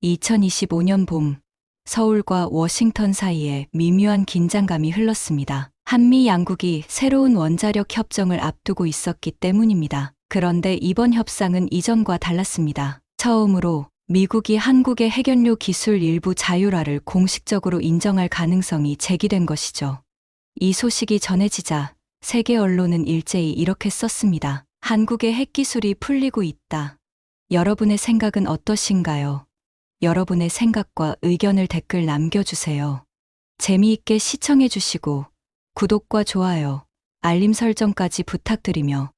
2025년 봄, 서울과 워싱턴 사이에 미묘한 긴장감이 흘렀습니다. 한미 양국이 새로운 원자력 협정을 앞두고 있었기 때문입니다. 그런데 이번 협상은 이전과 달랐습니다. 처음으로 미국이 한국의 핵연료 기술 일부 자율화를 공식적으로 인정할 가능성이 제기된 것이죠. 이 소식이 전해지자 세계 언론은 일제히 이렇게 썼습니다. 한국의 핵기술이 풀리고 있다. 여러분의 생각은 어떠신가요? 여러분의 생각과 의견을 댓글 남겨주세요. 재미있게 시청해주시고 구독과 좋아요, 알림 설정까지 부탁드리며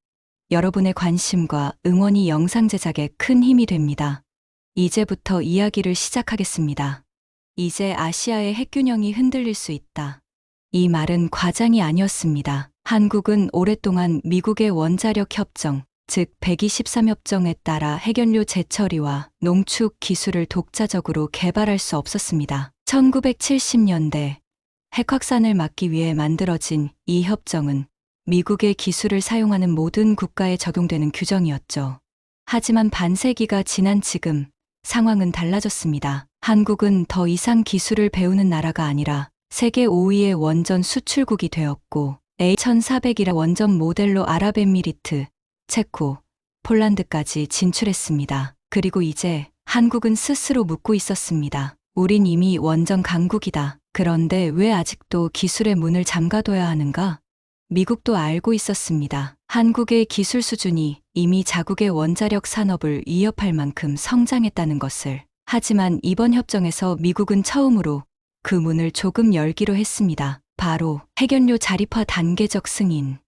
여러분의 관심과 응원이 영상 제작에 큰 힘이 됩니다. 이제부터 이야기를 시작하겠습니다. 이제 아시아의 핵균형이 흔들릴 수 있다. 이 말은 과장이 아니었습니다. 한국은 오랫동안 미국의 원자력 협정, 즉 123협정에 따라 핵연료 재처리와 농축 기술을 독자적으로 개발할 수 없었습니다. 1970년대 핵 확산을 막기 위해 만들어진 이 협정은 미국의 기술을 사용하는 모든 국가에 적용되는 규정이었죠. 하지만 반세기가 지난 지금 상황은 달라졌습니다. 한국은 더 이상 기술을 배우는 나라가 아니라 세계 5위의 원전 수출국이 되었고 A1400이라 원전 모델로 아랍에미리트, 체코, 폴란드까지 진출했습니다. 그리고 이제 한국은 스스로 묻고 있었습니다. 우린 이미 원전 강국이다. 그런데 왜 아직도 기술의 문을 잠가둬야 하는가? 미국도 알고 있었습니다. 한국의 기술 수준이 이미 자국의 원자력 산업을 위협할 만큼 성장했다는 것을. 하지만 이번 협정에서 미국은 처음으로 그 문을 조금 열기로 했습니다. 바로 핵연료 자립화 단계적 승인.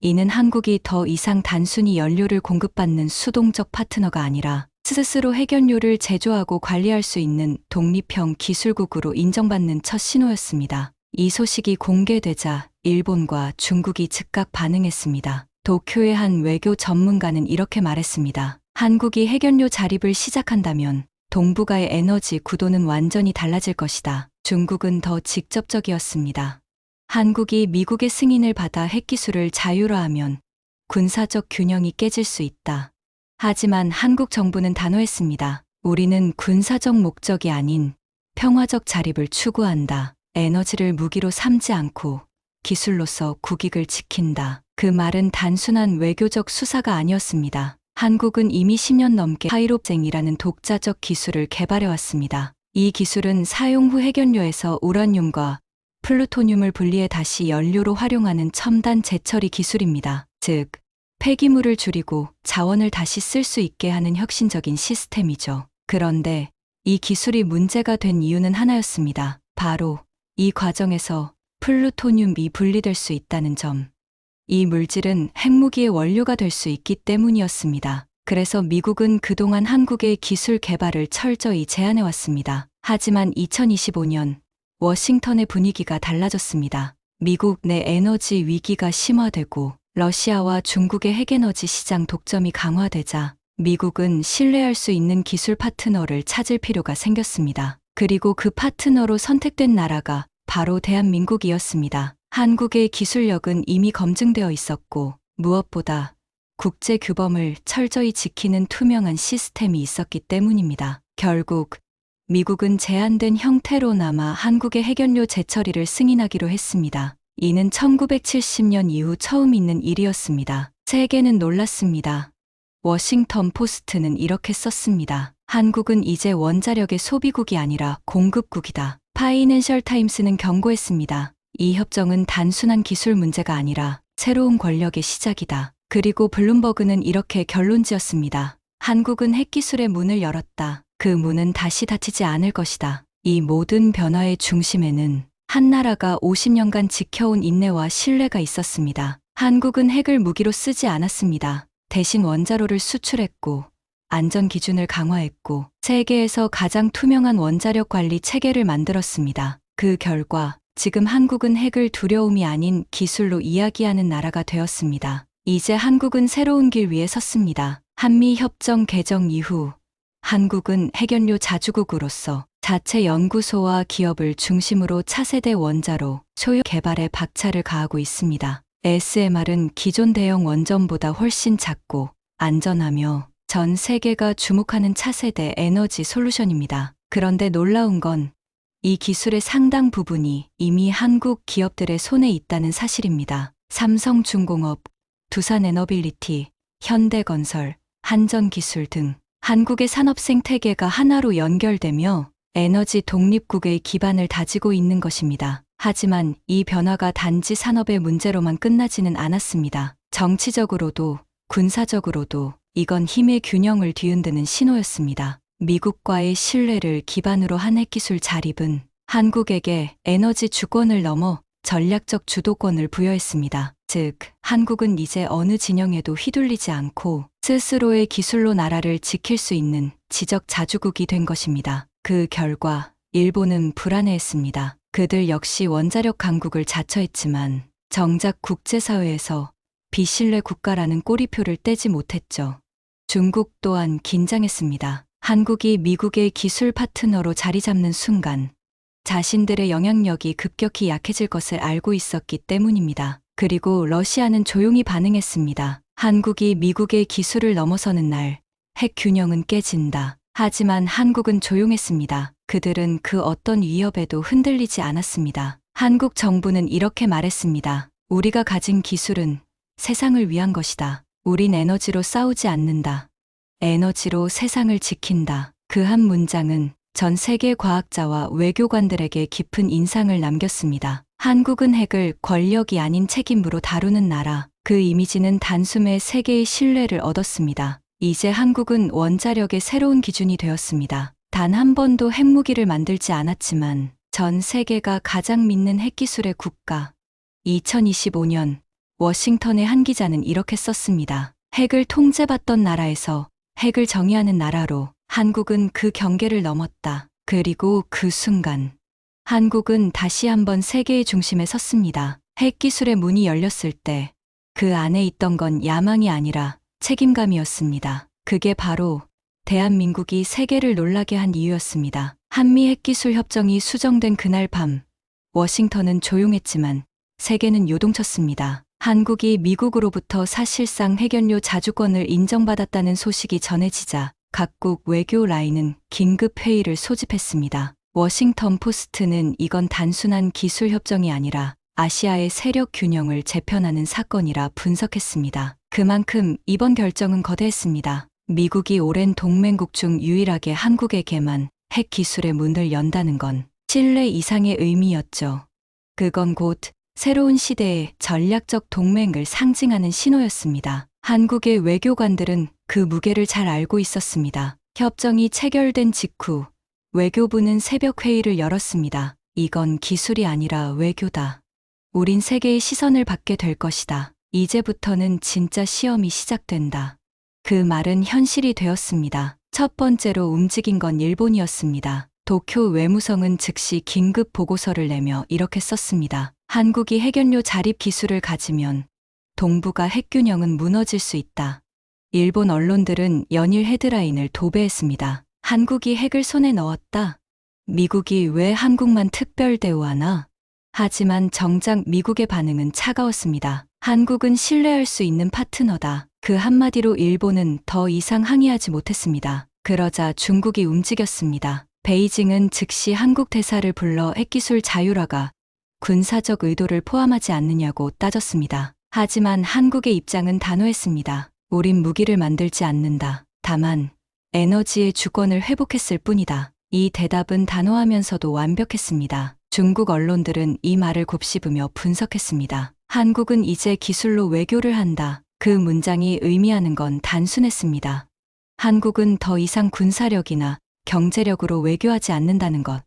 이는 한국이 더 이상 단순히 연료를 공급받는 수동적 파트너가 아니라 스스로 핵연료를 제조하고 관리할 수 있는 독립형 기술국으로 인정받는 첫 신호였습니다. 이 소식이 공개되자 일본과 중국이 즉각 반응했습니다. 도쿄의 한 외교 전문가는 이렇게 말했습니다. 한국이 핵연료 자립을 시작한다면 동북아의 에너지 구도는 완전히 달라질 것이다. 중국은 더 직접적이었습니다. 한국이 미국의 승인을 받아 핵기술을 자율화하면 군사적 균형이 깨질 수 있다. 하지만 한국 정부는 단호했습니다. 우리는 군사적 목적이 아닌 평화적 자립을 추구한다. 에너지를 무기로 삼지 않고 기술로서 국익을 지킨다. 그 말은 단순한 외교적 수사가 아니었습니다. 한국은 이미 10년 넘게 하이롭쟁이라는 독자적 기술을 개발해왔습니다. 이 기술은 사용 후 핵연료에서 우라늄과 플루토늄을 분리해 다시 연료로 활용하는 첨단 재처리 기술입니다. 즉, 폐기물을 줄이고 자원을 다시 쓸 수 있게 하는 혁신적인 시스템이죠. 그런데 이 기술이 문제가 된 이유는 하나였습니다. 바로 이 과정에서 플루토늄이 분리될 수 있다는 점. 이 물질은 핵무기의 원료가 될 수 있기 때문이었습니다. 그래서 미국은 그동안 한국의 기술 개발을 철저히 제한해왔습니다. 하지만 2025년 워싱턴의 분위기가 달라졌습니다. 미국 내 에너지 위기가 심화되고 러시아와 중국의 핵에너지 시장 독점이 강화되자 미국은 신뢰할 수 있는 기술 파트너를 찾을 필요가 생겼습니다. 그리고 그 파트너로 선택된 나라가 바로 대한민국이었습니다. 한국의 기술력은 이미 검증되어 있었고 무엇보다 국제 규범을 철저히 지키는 투명한 시스템이 있었기 때문입니다. 결국 미국은 제한된 형태로나마 한국의 핵연료 재처리를 승인하기로 했습니다. 이는 1970년 이후 처음 있는 일이었습니다. 세계는 놀랐습니다. 워싱턴 포스트는 이렇게 썼습니다. 한국은 이제 원자력의 소비국이 아니라 공급국이다. 파이낸셜 타임스는 경고했습니다. 이 협정은 단순한 기술 문제가 아니라 새로운 권력의 시작이다. 그리고 블룸버그는 이렇게 결론지었습니다. 한국은 핵기술의 문을 열었다. 그 문은 다시 닫히지 않을 것이다. 이 모든 변화의 중심에는 한 나라가 50년간 지켜온 인내와 신뢰가 있었습니다. 한국은 핵을 무기로 쓰지 않았습니다. 대신 원자로를 수출했고 안전 기준을 강화했고 세계에서 가장 투명한 원자력 관리 체계를 만들었습니다. 그 결과 지금 한국은 핵을 두려움이 아닌 기술로 이야기하는 나라가 되었습니다. 이제 한국은 새로운 길 위에 섰습니다. 한미협정 개정 이후 한국은 핵연료 자주국으로서 자체 연구소와 기업을 중심으로 차세대 원자로 소유 개발에 박차를 가하고 있습니다. SMR은 기존 대형 원전보다 훨씬 작고 안전하며 전 세계가 주목하는 차세대 에너지 솔루션입니다. 그런데 놀라운 건 이 기술의 상당 부분이 이미 한국 기업들의 손에 있다는 사실입니다. 삼성중공업, 두산에너빌리티, 현대건설, 한전기술 등 한국의 산업 생태계가 하나로 연결되며 에너지 독립국의 기반을 다지고 있는 것입니다. 하지만 이 변화가 단지 산업의 문제로만 끝나지는 않았습니다. 정치적으로도 군사적으로도 이건 힘의 균형을 뒤흔드는 신호였습니다. 미국과의 신뢰를 기반으로 한 핵기술 자립은 한국에게 에너지 주권을 넘어 전략적 주도권을 부여했습니다. 즉, 한국은 이제 어느 진영에도 휘둘리지 않고 스스로의 기술로 나라를 지킬 수 있는 지적 자주국이 된 것입니다. 그 결과 일본은 불안해했습니다. 그들 역시 원자력 강국을 자처했지만 정작 국제사회에서 비신뢰 국가라는 꼬리표를 떼지 못했죠. 중국 또한 긴장했습니다. 한국이 미국의 기술 파트너로 자리 잡는 순간 자신들의 영향력이 급격히 약해질 것을 알고 있었기 때문입니다. 그리고 러시아는 조용히 반응했습니다. 한국이 미국의 기술을 넘어서는 날 핵 균형은 깨진다. 하지만 한국은 조용했습니다. 그들은 그 어떤 위협에도 흔들리지 않았습니다. 한국 정부는 이렇게 말했습니다. 우리가 가진 기술은 세상을 위한 것이다. 우린 에너지로 싸우지 않는다. 에너지로 세상을 지킨다. 그 한 문장은 전 세계 과학자와 외교관들에게 깊은 인상을 남겼습니다. 한국은 핵을 권력이 아닌 책임으로 다루는 나라. 그 이미지는 단숨에 세계의 신뢰를 얻었습니다. 이제 한국은 원자력의 새로운 기준이 되었습니다. 단 한 번도 핵무기를 만들지 않았지만 전 세계가 가장 믿는 핵기술의 국가. 2025년 워싱턴의 한 기자는 이렇게 썼습니다. 핵을 통제받던 나라에서 핵을 정의하는 나라로 한국은 그 경계를 넘었다. 그리고 그 순간 한국은 다시 한번 세계의 중심에 섰습니다. 핵기술의 문이 열렸을 때 그 안에 있던 건 야망이 아니라 책임감이었습니다. 그게 바로 대한민국이 세계를 놀라게 한 이유였습니다. 한미 핵기술 협정이 수정된 그날 밤 워싱턴은 조용했지만 세계는 요동쳤습니다. 한국이 미국으로부터 사실상 핵연료 자주권을 인정받았다는 소식이 전해지자 각국 외교 라인은 긴급 회의를 소집했습니다. 워싱턴 포스트는 이건 단순한 기술 협정이 아니라 아시아의 세력 균형을 재편하는 사건이라 분석했습니다. 그만큼 이번 결정은 거대했습니다. 미국이 오랜 동맹국 중 유일하게 한국에게만 핵 기술의 문을 연다는 건 신뢰 이상의 의미였죠. 그건 곧 새로운 시대의 전략적 동맹을 상징하는 신호였습니다. 한국의 외교관들은 그 무게를 잘 알고 있었습니다. 협정이 체결된 직후 외교부는 새벽 회의를 열었습니다. 이건 기술이 아니라 외교다. 우린 세계의 시선을 받게 될 것이다. 이제부터는 진짜 시험이 시작된다. 그 말은 현실이 되었습니다. 첫 번째로 움직인 건 일본이었습니다. 도쿄 외무성은 즉시 긴급 보고서를 내며 이렇게 썼습니다. 한국이 핵연료 자립 기술을 가지면 동북아 핵균형은 무너질 수 있다. 일본 언론들은 연일 헤드라인을 도배했습니다. 한국이 핵을 손에 넣었다. 미국이 왜 한국만 특별 대우하나? 하지만 정작 미국의 반응은 차가웠습니다. 한국은 신뢰할 수 있는 파트너다. 그 한마디로 일본은 더 이상 항의하지 못했습니다. 그러자 중국이 움직였습니다. 베이징은 즉시 한국 대사를 불러 핵기술 자율화가 군사적 의도를 포함하지 않느냐고 따졌습니다. 하지만 한국의 입장은 단호했습니다. 우린 무기를 만들지 않는다. 다만 에너지의 주권을 회복했을 뿐이다. 이 대답은 단호하면서도 완벽했습니다. 중국 언론들은 이 말을 곱씹으며 분석했습니다. 한국은 이제 기술로 외교를 한다. 그 문장이 의미하는 건 단순했습니다. 한국은 더 이상 군사력이나 경제력으로 외교하지 않는다는 것.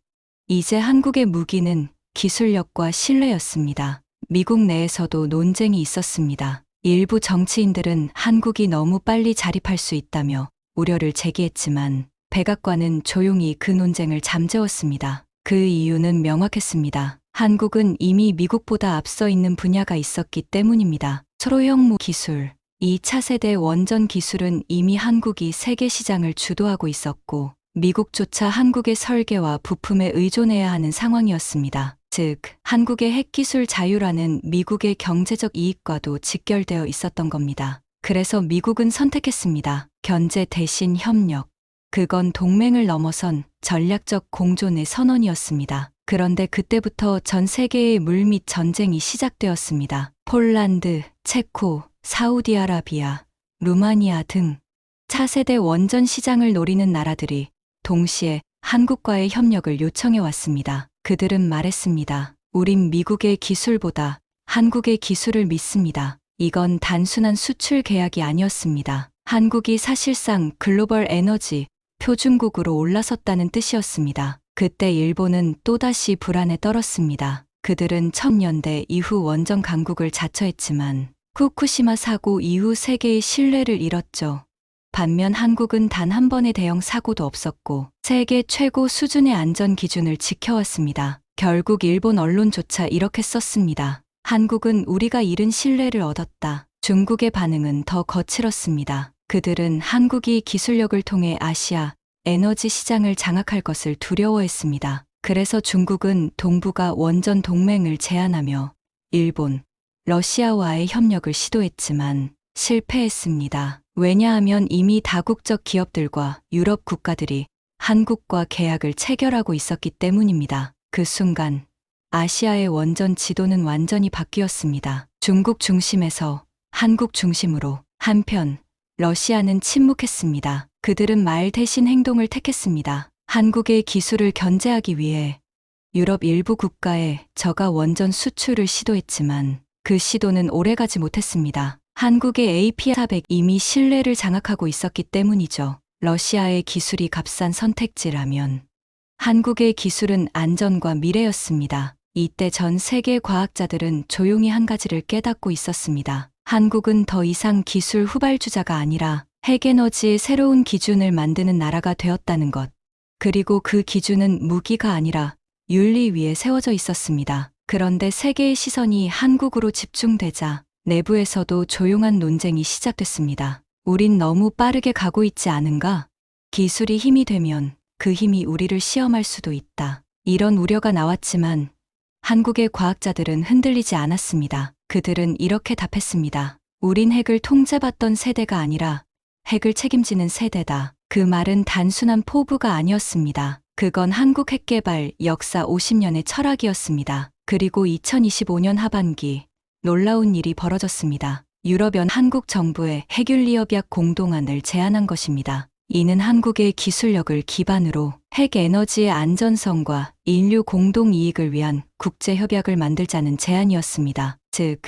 이제 한국의 무기는 기술력과 신뢰였습니다. 미국 내에서도 논쟁이 있었습니다. 일부 정치인들은 한국이 너무 빨리 자립할 수 있다며 우려를 제기했지만 백악관은 조용히 그 논쟁을 잠재웠습니다. 그 이유는 명확했습니다. 한국은 이미 미국보다 앞서 있는 분야가 있었기 때문입니다. 초로형 기술, 2차 세대 원전 기술은 이미 한국이 세계 시장을 주도하고 있었고 미국조차 한국의 설계와 부품에 의존해야 하는 상황이었습니다. 즉, 한국의 핵기술 자율화는 미국의 경제적 이익과도 직결되어 있었던 겁니다. 그래서 미국은 선택했습니다. 견제 대신 협력. 그건 동맹을 넘어선 전략적 공존의 선언이었습니다. 그런데 그때부터 전 세계의 물밑 전쟁이 시작되었습니다. 폴란드, 체코, 사우디아라비아, 루마니아 등 차세대 원전 시장을 노리는 나라들이 동시에 한국과의 협력을 요청해 왔습니다. 그들은 말했습니다. 우린 미국의 기술보다 한국의 기술을 믿습니다. 이건 단순한 수출 계약이 아니었습니다. 한국이 사실상 글로벌 에너지 표준국으로 올라섰다는 뜻이었습니다. 그때 일본은 또다시 불안에 떨었습니다. 그들은 1000년대 이후 원전 강국을 자처했지만 후쿠시마 사고 이후 세계의 신뢰를 잃었죠. 반면 한국은 단 한 번의 대형 사고도 없었고 세계 최고 수준의 안전 기준을 지켜왔습니다. 결국 일본 언론조차 이렇게 썼습니다. 한국은 우리가 잃은 신뢰를 얻었다. 중국의 반응은 더 거칠었습니다. 그들은 한국이 기술력을 통해 아시아 에너지 시장을 장악할 것을 두려워했습니다. 그래서 중국은 동북아 원전 동맹을 제안하며 일본, 러시아와의 협력을 시도했지만 실패했습니다. 왜냐하면 이미 다국적 기업들과 유럽 국가들이 한국과 계약을 체결하고 있었기 때문입니다. 그 순간 아시아의 원전 지도는 완전히 바뀌었습니다. 중국 중심에서 한국 중심으로. 한편 러시아는 침묵했습니다. 그들은 말 대신 행동을 택했습니다. 한국의 기술을 견제하기 위해 유럽 일부 국가에 저가 원전 수출을 시도했지만 그 시도는 오래가지 못했습니다. 한국의 AP400 이미 신뢰를 장악하고 있었기 때문이죠. 러시아의 기술이 값싼 선택지라면 한국의 기술은 안전과 미래였습니다. 이때 전 세계 과학자들은 조용히 한 가지를 깨닫고 있었습니다. 한국은 더 이상 기술 후발주자가 아니라 핵에너지의 새로운 기준을 만드는 나라가 되었다는 것. 그리고 그 기준은 무기가 아니라 윤리 위에 세워져 있었습니다. 그런데 세계의 시선이 한국으로 집중되자 내부에서도 조용한 논쟁이 시작됐습니다. 우린 너무 빠르게 가고 있지 않은가? 기술이 힘이 되면 그 힘이 우리를 시험할 수도 있다. 이런 우려가 나왔지만 한국의 과학자들은 흔들리지 않았습니다. 그들은 이렇게 답했습니다. 우린 핵을 통제받던 세대가 아니라 핵을 책임지는 세대다. 그 말은 단순한 포부가 아니었습니다. 그건 한국 핵개발 역사 50년의 철학이었습니다. 그리고 2025년 하반기 놀라운 일이 벌어졌습니다. 유럽연 한국 정부의 핵윤리협약 공동안을 제안한 것입니다. 이는 한국의 기술력을 기반으로 핵에너지의 안전성과 인류 공동이익을 위한 국제협약을 만들자는 제안이었습니다. 즉,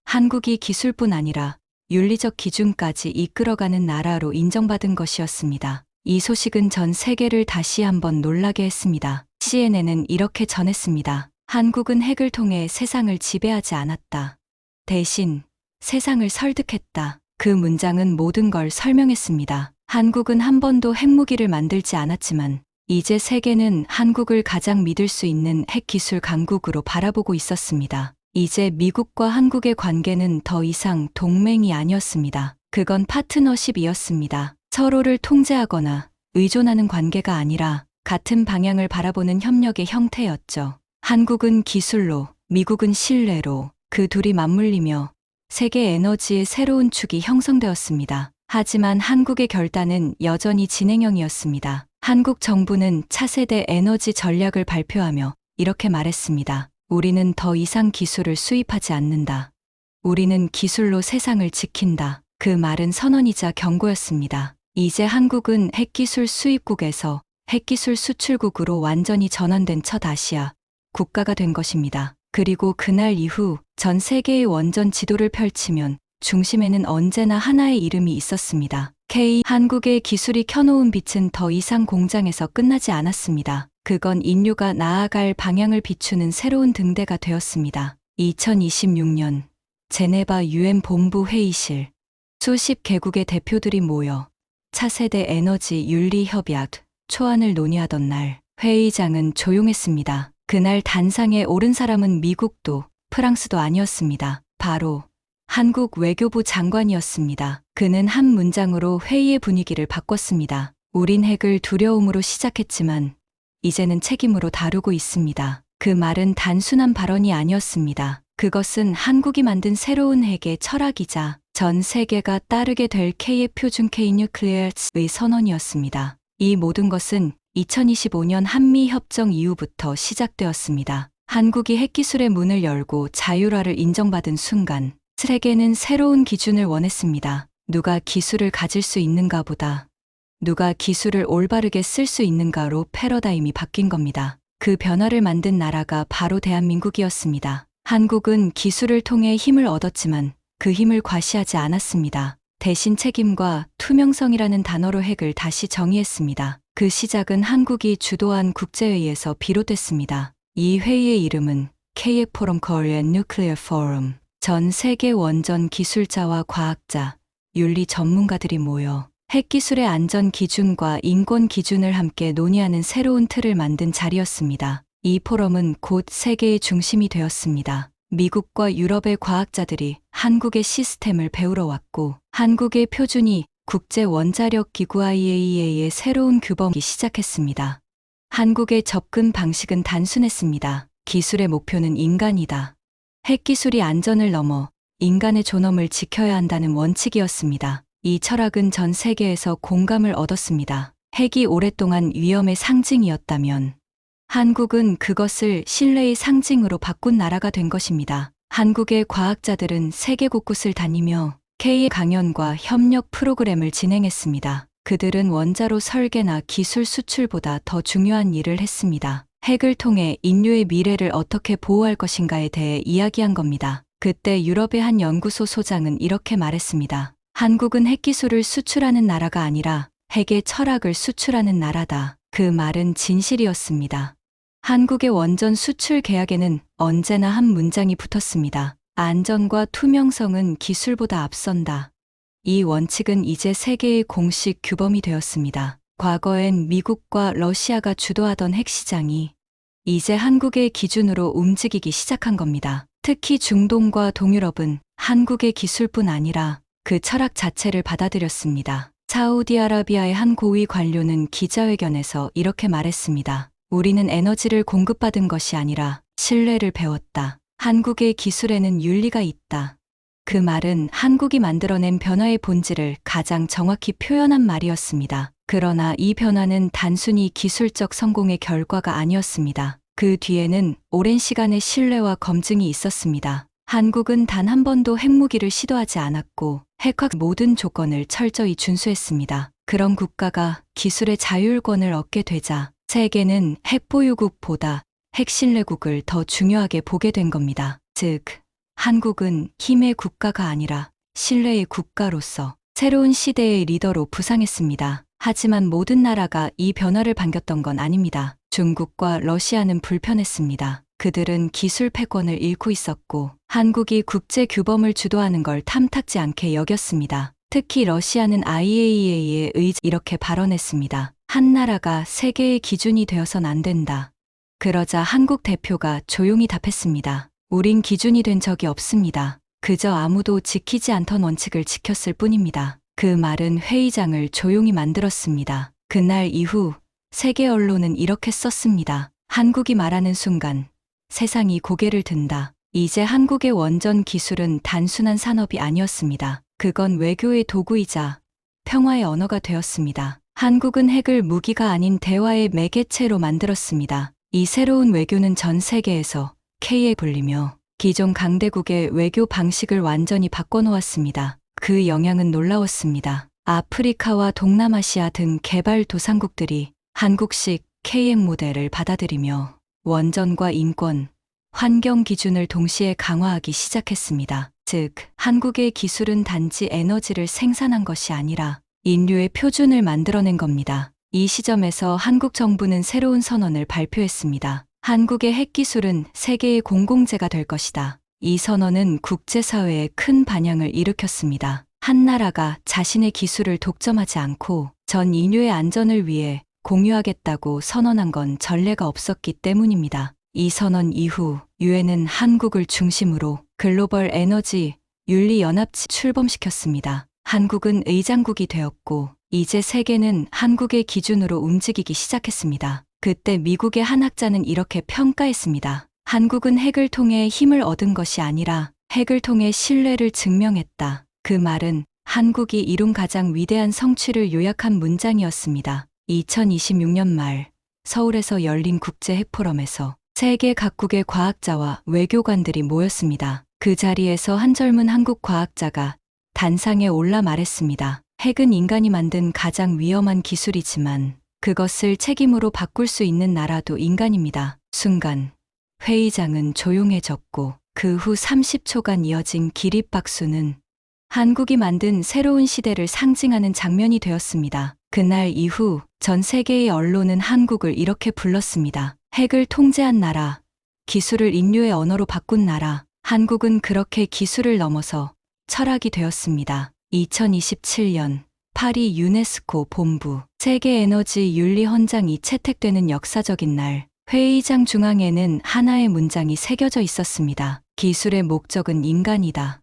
한국이 기술뿐 아니라 윤리적 기준까지 이끌어가는 나라로 인정받은 것이었습니다. 이 소식은 전 세계를 다시 한번 놀라게 했습니다. CNN은 이렇게 전했습니다. 한국은 핵을 통해 세상을 지배하지 않았다. 대신 세상을 설득했다. 그 문장은 모든 걸 설명했습니다. 한국은 한 번도 핵무기를 만들지 않았지만 이제 세계는 한국을 가장 믿을 수 있는 핵기술 강국으로 바라보고 있었습니다. 이제 미국과 한국의 관계는 더 이상 동맹이 아니었습니다. 그건 파트너십이었습니다. 서로를 통제하거나 의존하는 관계가 아니라 같은 방향을 바라보는 협력의 형태였죠. 한국은 기술로, 미국은 신뢰로 그 둘이 맞물리며 세계 에너지의 새로운 축이 형성되었습니다. 하지만 한국의 결단은 여전히 진행형이었습니다. 한국 정부는 차세대 에너지 전략을 발표하며 이렇게 말했습니다. 우리는 더 이상 기술을 수입하지 않는다. 우리는 기술로 세상을 지킨다. 그 말은 선언이자 경고였습니다. 이제 한국은 핵기술 수입국에서 핵기술 수출국으로 완전히 전환된 첫 아시아 국가가 된 것입니다. 그리고 그날 이후 전 세계의 원전 지도를 펼치면 중심에는 언제나 하나의 이름이 있었습니다. 한국의 기술이 켜놓은 빛은 더 이상 공장에서 끝나지 않았습니다. 그건 인류가 나아갈 방향을 비추는 새로운 등대가 되었습니다. 2026년 제네바 유엔 본부 회의실. 수십 개국의 대표들이 모여 차세대 에너지 윤리 협약 초안을 논의하던 날 회의장은 조용했습니다. 그날 단상에 오른 사람은 미국도 프랑스도 아니었습니다. 바로 한국 외교부 장관이었습니다. 그는 한 문장으로 회의의 분위기를 바꿨습니다. 우린 핵을 두려움으로 시작했지만 이제는 책임으로 다루고 있습니다. 그 말은 단순한 발언이 아니었습니다. 그것은 한국이 만든 새로운 핵의 철학이자 전 세계가 따르게 될 K의 표준 K 뉴클리어의 선언이었습니다. 이 모든 것은 2025년 한미협정 이후부터 시작되었습니다. 한국이 핵기술의 문을 열고 자율화를 인정받은 순간 세계는 새로운 기준을 원했습니다. 누가 기술을 가질 수 있는가 보다 누가 기술을 올바르게 쓸 수 있는가로 패러다임이 바뀐 겁니다. 그 변화를 만든 나라가 바로 대한민국이었습니다. 한국은 기술을 통해 힘을 얻었지만 그 힘을 과시하지 않았습니다. 대신 책임과 투명성이라는 단어로 핵을 다시 정의했습니다. 그 시작은 한국이 주도한 국제회의에서 비롯됐습니다. 이 회의의 이름은 KF 포럼 Korean Nuclear Forum. 전 세계 원전 기술자와 과학자, 윤리 전문가들이 모여 핵기술의 안전 기준과 인권 기준을 함께 논의하는 새로운 틀을 만든 자리였습니다. 이 포럼은 곧 세계의 중심이 되었습니다. 미국과 유럽의 과학자들이 한국의 시스템을 배우러 왔고 한국의 표준이 국제원자력기구 IAEA의 새로운 규범이 시작했습니다. 한국의 접근 방식은 단순했습니다. 기술의 목표는 인간이다. 핵기술이 안전을 넘어 인간의 존엄을 지켜야 한다는 원칙이었습니다. 이 철학은 전 세계에서 공감을 얻었습니다. 핵이 오랫동안 위험의 상징이었다면 한국은 그것을 신뢰의 상징으로 바꾼 나라가 된 것입니다. 한국의 과학자들은 세계 곳곳을 다니며 K의 강연과 협력 프로그램을 진행했습니다. 그들은 원자로 설계나 기술 수출보다 더 중요한 일을 했습니다. 핵을 통해 인류의 미래를 어떻게 보호할 것인가에 대해 이야기한 겁니다. 그때 유럽의 한 연구소 소장은 이렇게 말했습니다. 한국은 핵기술을 수출하는 나라가 아니라 핵의 철학을 수출하는 나라다. 그 말은 진실이었습니다. 한국의 원전 수출 계약에는 언제나 한 문장이 붙었습니다. 안전과 투명성은 기술보다 앞선다. 이 원칙은 이제 세계의 공식 규범이 되었습니다. 과거엔 미국과 러시아가 주도하던 핵시장이 이제 한국의 기준으로 움직이기 시작한 겁니다. 특히 중동과 동유럽은 한국의 기술뿐 아니라 그 철학 자체를 받아들였습니다. 사우디아라비아의 한 고위 관료는 기자회견에서 이렇게 말했습니다. 우리는 에너지를 공급받은 것이 아니라 신뢰를 배웠다. 한국의 기술에는 윤리가 있다. 그 말은 한국이 만들어낸 변화의 본질을 가장 정확히 표현한 말이었습니다. 그러나 이 변화는 단순히 기술적 성공의 결과가 아니었습니다. 그 뒤에는 오랜 시간의 신뢰와 검증이 있었습니다. 한국은 단 한 번도 핵무기를 시도하지 않았고 핵학 모든 조건을 철저히 준수했습니다. 그런 국가가 기술의 자율권을 얻게 되자 세계는 핵보유국보다 핵신뢰국을 더 중요하게 보게 된 겁니다. 즉, 한국은 힘의 국가가 아니라 신뢰의 국가로서 새로운 시대의 리더로 부상했습니다. 하지만 모든 나라가 이 변화를 반겼던 건 아닙니다. 중국과 러시아는 불편했습니다. 그들은 기술 패권을 잃고 있었고 한국이 국제 규범을 주도하는 걸 탐탁지 않게 여겼습니다. 특히 러시아는 IAEA에 이렇게 발언했습니다. 한 나라가 세계의 기준이 되어선 안 된다. 그러자 한국 대표가 조용히 답했습니다. 우린 기준이 된 적이 없습니다. 그저 아무도 지키지 않던 원칙을 지켰을 뿐입니다. 그 말은 회의장을 조용히 만들었습니다. 그날 이후 세계 언론은 이렇게 썼습니다. 한국이 말하는 순간 세상이 고개를 든다. 이제 한국의 원전 기술은 단순한 산업이 아니었습니다. 그건 외교의 도구이자 평화의 언어가 되었습니다. 한국은 핵을 무기가 아닌 대화의 매개체로 만들었습니다. 이 새로운 외교는 전 세계에서 K에 불리며 기존 강대국의 외교 방식을 완전히 바꿔놓았습니다. 그 영향은 놀라웠습니다. 아프리카와 동남아시아 등 개발도상국들이 한국식 KM 모델을 받아들이며 원전과 인권, 환경 기준을 동시에 강화하기 시작했습니다. 즉, 한국의 기술은 단지 에너지를 생산한 것이 아니라 인류의 표준을 만들어낸 겁니다. 이 시점에서 한국 정부는 새로운 선언을 발표했습니다. 한국의 핵기술은 세계의 공공재가 될 것이다. 이 선언은 국제사회에 큰 반향을 일으켰습니다. 한 나라가 자신의 기술을 독점하지 않고 전 인류의 안전을 위해 공유하겠다고 선언한 건 전례가 없었기 때문입니다. 이 선언 이후 유엔은 한국을 중심으로 글로벌 에너지 윤리 연합체 출범시켰습니다. 한국은 의장국이 되었고 이제 세계는 한국의 기준으로 움직이기 시작했습니다. 그때 미국의 한 학자는 이렇게 평가했습니다. 한국은 핵을 통해 힘을 얻은 것이 아니라 핵을 통해 신뢰를 증명했다. 그 말은 한국이 이룬 가장 위대한 성취를 요약한 문장이었습니다. 2026년 말 서울에서 열린 국제 핵포럼에서 세계 각국의 과학자와 외교관들이 모였습니다. 그 자리에서 한 젊은 한국 과학자가 단상에 올라 말했습니다. 핵은 인간이 만든 가장 위험한 기술이지만 그것을 책임으로 바꿀 수 있는 나라도 인간입니다. 순간 회의장은 조용해졌고 그 후 30초간 이어진 기립박수는 한국이 만든 새로운 시대를 상징하는 장면이 되었습니다. 그날 이후 전 세계의 언론은 한국을 이렇게 불렀습니다. 핵을 통제한 나라, 기술을 인류의 언어로 바꾼 나라. 한국은 그렇게 기술을 넘어서 철학이 되었습니다. 2027년 파리 유네스코 본부 세계에너지 윤리 헌장이 채택되는 역사적인 날, 회의장 중앙에는 하나의 문장이 새겨져 있었습니다. 기술의 목적은 인간이다.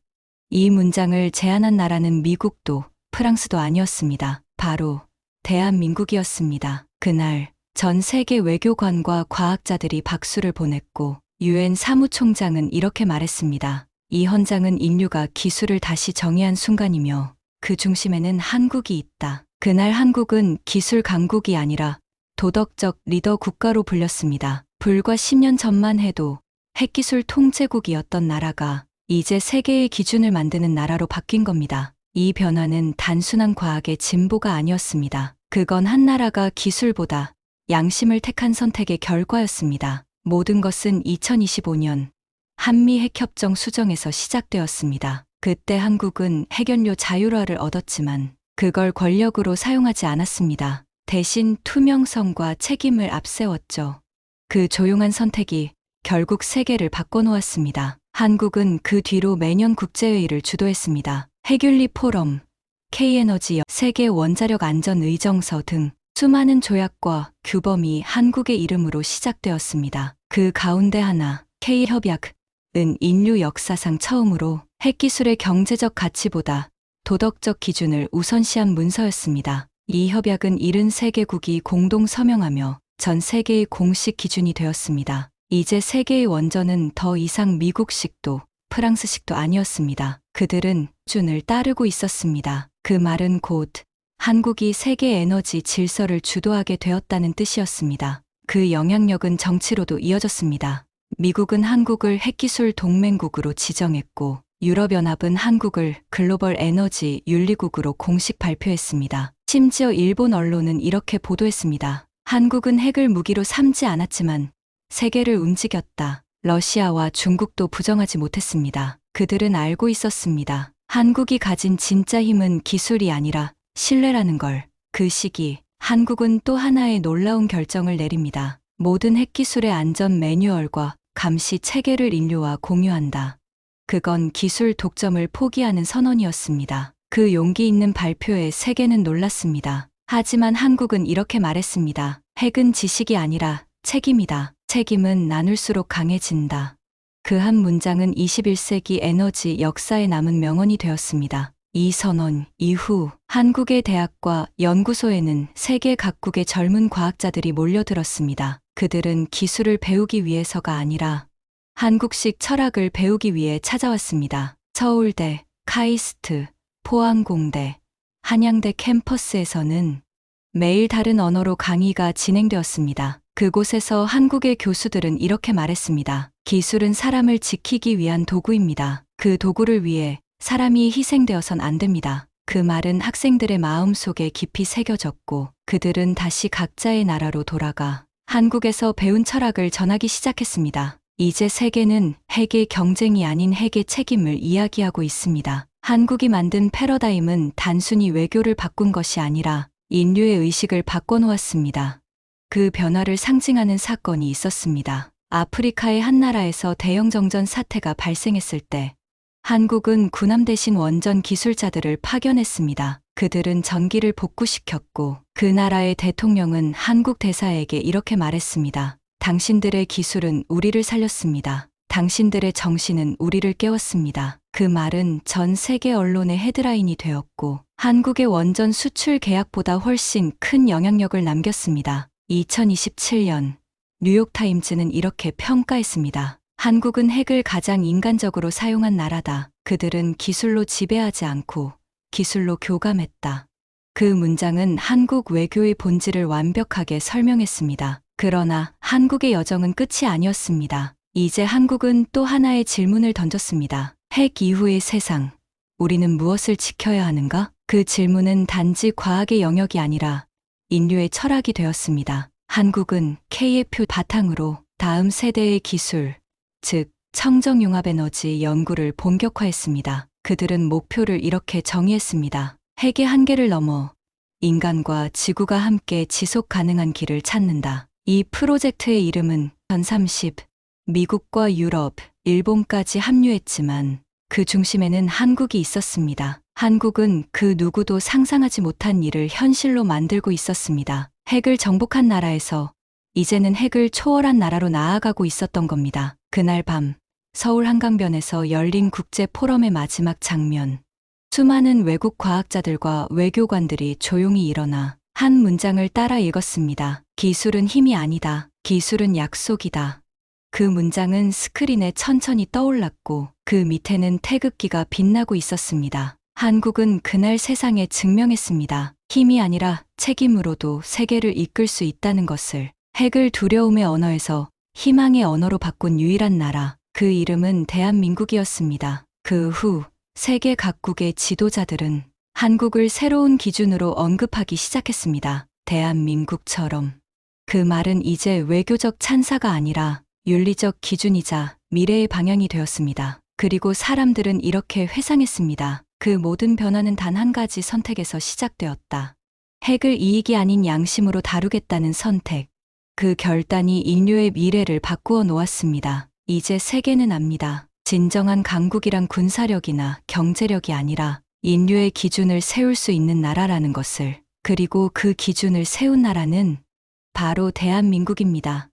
이 문장을 제안한 나라는 미국도 프랑스도 아니었습니다. 바로 대한민국이었습니다. 그날 전 세계 외교관과 과학자들이 박수를 보냈고 유엔 사무총장은 이렇게 말했습니다. 이 헌장은 인류가 기술을 다시 정의한 순간이며 그 중심에는 한국이 있다. 그날 한국은 기술 강국이 아니라 도덕적 리더 국가로 불렸습니다. 불과 10년 전만 해도 핵기술 통제국이었던 나라가 이제 세계의 기준을 만드는 나라로 바뀐 겁니다. 이 변화는 단순한 과학의 진보가 아니었습니다. 그건 한 나라가 기술보다 양심을 택한 선택의 결과였습니다. 모든 것은 2025년 한미 핵협정 수정에서 시작되었습니다. 그때 한국은 핵연료 자율화를 얻었지만 그걸 권력으로 사용하지 않았습니다. 대신 투명성과 책임을 앞세웠죠. 그 조용한 선택이 결국 세계를 바꿔놓았습니다. 한국은 그 뒤로 매년 국제회의를 주도했습니다. 핵윤리 포럼, K에너지, 세계 원자력 안전 의정서 등 수많은 조약과 규범이 한국의 이름으로 시작되었습니다. 그 가운데 하나, K협약은 인류 역사상 처음으로 핵기술의 경제적 가치보다 도덕적 기준을 우선시한 문서였습니다. 이 협약은 73개국이 공동 서명하며 전 세계의 공식 기준이 되었습니다. 이제 세계의 원전은 더 이상 미국식도 프랑스식도 아니었습니다. 그들은 기준을 따르고 있었습니다. 그 말은 곧 한국이 세계 에너지 질서를 주도하게 되었다는 뜻이었습니다. 그 영향력은 정치로도 이어졌습니다. 미국은 한국을 핵기술 동맹국으로 지정했고 유럽연합은 한국을 글로벌 에너지 윤리국으로 공식 발표했습니다. 심지어 일본 언론은 이렇게 보도했습니다. 한국은 핵을 무기로 삼지 않았지만 세계를 움직였다. 러시아와 중국도 부정하지 못했습니다. 그들은 알고 있었습니다. 한국이 가진 진짜 힘은 기술이 아니라 신뢰라는 걸. 그 시기 한국은 또 하나의 놀라운 결정을 내립니다. 모든 핵기술의 안전 매뉴얼과 감시 체계를 인류와 공유한다. 그건 기술 독점을 포기하는 선언이었습니다. 그 용기 있는 발표에 세계는 놀랐습니다. 하지만 한국은 이렇게 말했습니다. 핵은 지식이 아니라 책임이다. 책임은 나눌수록 강해진다. 그 한 문장은 21세기 에너지 역사에 남은 명언이 되었습니다. 이 선언 이후 한국의 대학과 연구소에는 세계 각국의 젊은 과학자들이 몰려들었습니다. 그들은 기술을 배우기 위해서가 아니라 한국식 철학을 배우기 위해 찾아왔습니다. 서울대, 카이스트, 포항공대, 한양대 캠퍼스에서는 매일 다른 언어로 강의가 진행되었습니다. 그곳에서 한국의 교수들은 이렇게 말했습니다. 기술은 사람을 지키기 위한 도구입니다. 그 도구를 위해 사람이 희생되어선 안 됩니다. 그 말은 학생들의 마음속에 깊이 새겨졌고 그들은 다시 각자의 나라로 돌아가 한국에서 배운 철학을 전하기 시작했습니다. 이제 세계는 핵의 경쟁이 아닌 핵의 책임을 이야기하고 있습니다. 한국이 만든 패러다임은 단순히 외교를 바꾼 것이 아니라 인류의 의식을 바꿔놓았습니다. 그 변화를 상징하는 사건이 있었습니다. 아프리카의 한 나라에서 대형 정전 사태가 발생했을 때 한국은 군함 대신 원전 기술자들을 파견했습니다. 그들은 전기를 복구시켰고 그 나라의 대통령은 한국 대사에게 이렇게 말했습니다. 당신들의 기술은 우리를 살렸습니다. 당신들의 정신은 우리를 깨웠습니다. 그 말은 전 세계 언론의 헤드라인이 되었고 한국의 원전 수출 계약보다 훨씬 큰 영향력을 남겼습니다. 2027년 뉴욕타임즈는 이렇게 평가했습니다. 한국은 핵을 가장 인간적으로 사용한 나라다. 그들은 기술로 지배하지 않고 기술로 교감했다. 그 문장은 한국 외교의 본질을 완벽하게 설명했습니다. 그러나 한국의 여정은 끝이 아니었습니다. 이제 한국은 또 하나의 질문을 던졌습니다. 핵 이후의 세상, 우리는 무엇을 지켜야 하는가? 그 질문은 단지 과학의 영역이 아니라 인류의 철학이 되었습니다. 한국은 K의 표 바탕으로 다음 세대의 기술, 즉 청정융합에너지 연구를 본격화했습니다. 그들은 목표를 이렇게 정의했습니다. 핵의 한계를 넘어 인간과 지구가 함께 지속 가능한 길을 찾는다. 이 프로젝트의 이름은 전30, 미국과 유럽, 일본까지 합류했지만 그 중심에는 한국이 있었습니다. 한국은 그 누구도 상상하지 못한 일을 현실로 만들고 있었습니다. 핵을 정복한 나라에서 이제는 핵을 초월한 나라로 나아가고 있었던 겁니다. 그날 밤 서울 한강변에서 열린 국제 포럼의 마지막 장면. 수많은 외국 과학자들과 외교관들이 조용히 일어나 한 문장을 따라 읽었습니다. 기술은 힘이 아니다. 기술은 약속이다. 그 문장은 스크린에 천천히 떠올랐고 그 밑에는 태극기가 빛나고 있었습니다. 한국은 그날 세상에 증명했습니다. 힘이 아니라 책임으로도 세계를 이끌 수 있다는 것을. 핵을 두려움의 언어에서 희망의 언어로 바꾼 유일한 나라. 그 이름은 대한민국이었습니다. 그 후 세계 각국의 지도자들은 한국을 새로운 기준으로 언급하기 시작했습니다. 대한민국처럼. 그 말은 이제 외교적 찬사가 아니라 윤리적 기준이자 미래의 방향이 되었습니다. 그리고 사람들은 이렇게 회상했습니다. 그 모든 변화는 단 한 가지 선택에서 시작되었다. 핵을 이익이 아닌 양심으로 다루겠다는 선택. 그 결단이 인류의 미래를 바꾸어 놓았습니다. 이제 세계는 압니다. 진정한 강국이란 군사력이나 경제력이 아니라 인류의 기준을 세울 수 있는 나라라는 것을. 그리고 그 기준을 세운 나라는 바로 대한민국입니다.